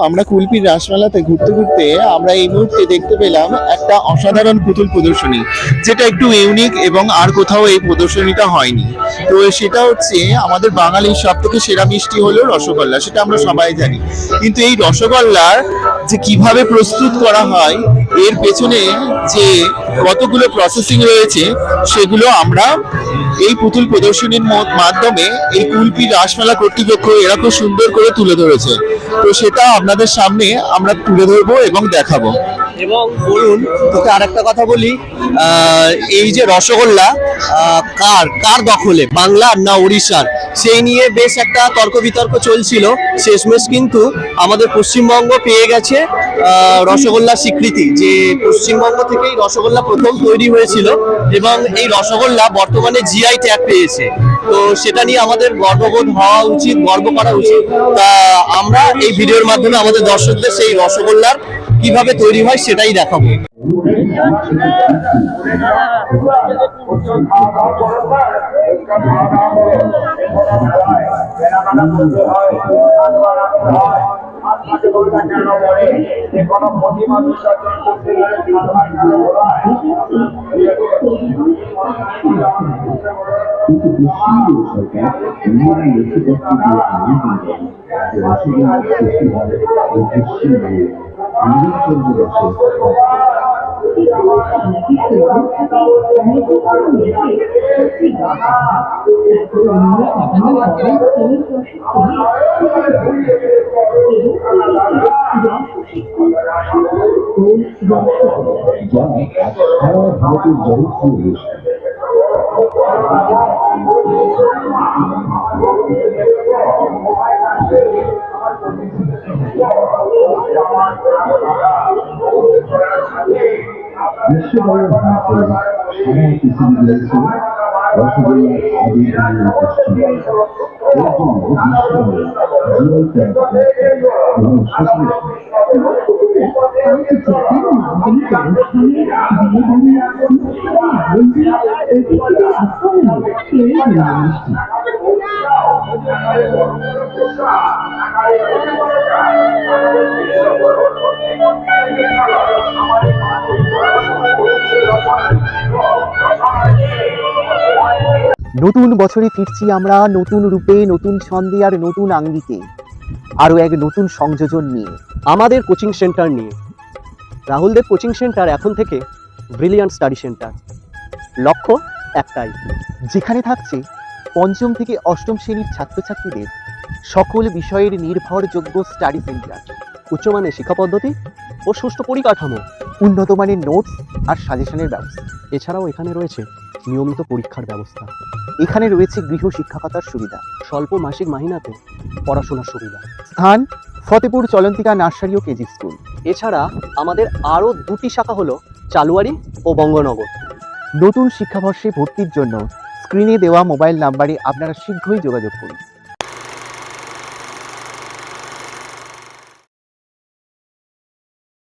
আমরা কুলপির রাসমেলাতে ঘুরতে ঘুরতে আমরা এই মুহূর্তে দেখতে পেলাম একটা অসাধারণ পুতুল প্রদর্শনী, যেটা একটু ইউনিক এবং আর কোথাও এই প্রদর্শনীটা হয়নি। তো সেটা হচ্ছে আমাদের বাঙালির সব থেকে সেরা মিষ্টি হলো রসগোল্লা, সেটা আমরা সবাই জানি। কিন্তু এই রসগোল্লার যে কিভাবে প্রস্তুত করা হয়, এর পেছনে যে কতগুলো প্রসেসিং রয়েছে, সেগুলো আমরা এই পুতুল প্রদর্শনীর মাধ্যমে এই কুলপি রাসমেলা কর্তৃপক্ষ এরা খুব সুন্দর করে তুলে ধরেছে। তো সেটা আপনাদের সামনে আমরা তুলে ধরবো এবং দেখাবো। এবং বলুন, তোকে আরেকটা কথা বলি, এই যে রসগোল্লা কার কার দখলে, বাংলার না উড়িষ্যার, সেই নিয়ে বেশ একটা তর্ক বিতর্ক চলছিল। শেষমেশ কিন্তু আমাদের পশ্চিমবঙ্গ পেয়ে গেছে রসগোল্লা স্বীকৃতি, যে পশ্চিমবঙ্গ থেকেই রসগোল্লা প্রথম তৈরি হয়েছিল এবং এই রসগোল্লা বর্তমানে জিআই ট্যাগ পেয়েছে। তো সেটা নিয়ে আমাদের গর্ববোধ হওয়া উচিত, গর্ব করা উচিত। তা আমরা এই ভিডিওর মাধ্যমে আমাদের দর্শকদের সেই রসগোল্লার কিভাবে তৈরি হয় সেটাই দেখাবো। বিশ্ববরের হাতে সারা পৃথিবী রয়েছে রসগোল্লার আবির্ভাবের পশ্চিমবঙ্গ। এর জন্য বিশ্ববরে জীবন এবং নতুন বছরে ফিরছি আমরা নতুন রূপে, নতুন ছন্দে আর নতুন আঙ্গিকে, আরও এক নতুন সংযোজন নিয়ে, আমাদের কোচিং সেন্টার নিয়ে। রাহুলদেব কোচিং সেন্টার এখন থেকে ব্রিলিয়ান্ট স্টাডি সেন্টার। লক্ষ্য একটাই, যেখানে থাকছে পঞ্চম থেকে অষ্টম শ্রেণীর ছাত্রছাত্রীদের সকল বিষয়ের নির্ভরযোগ্য স্টাডি সেন্টার, উচ্চমানের শিক্ষা পদ্ধতি ও সুষ্ঠু পরিকাঠামো, উন্নত মানের নোটস আর সাজেশনের ব্যবস্থা। এছাড়াও এখানে রয়েছে নিয়মিত পরীক্ষার ব্যবস্থা। এখানে রয়েছে গৃহ শিক্ষকতার সুবিধা, স্বল্প মাসিক মাহিনাতে পড়াশোনার সুবিধা। স্থান ফতেপুর চলন্তিকা নার্সারি ও কেজি স্কুল। এছাড়া আমাদের আরও দুটি শাখা হলো চালুয়ারি ও বঙ্গনগর। নতুন শিক্ষাবর্ষে ভর্তির জন্য স্ক্রিনে দেওয়া মোবাইল নাম্বারে আপনারা শীঘ্রই যোগাযোগ করুন।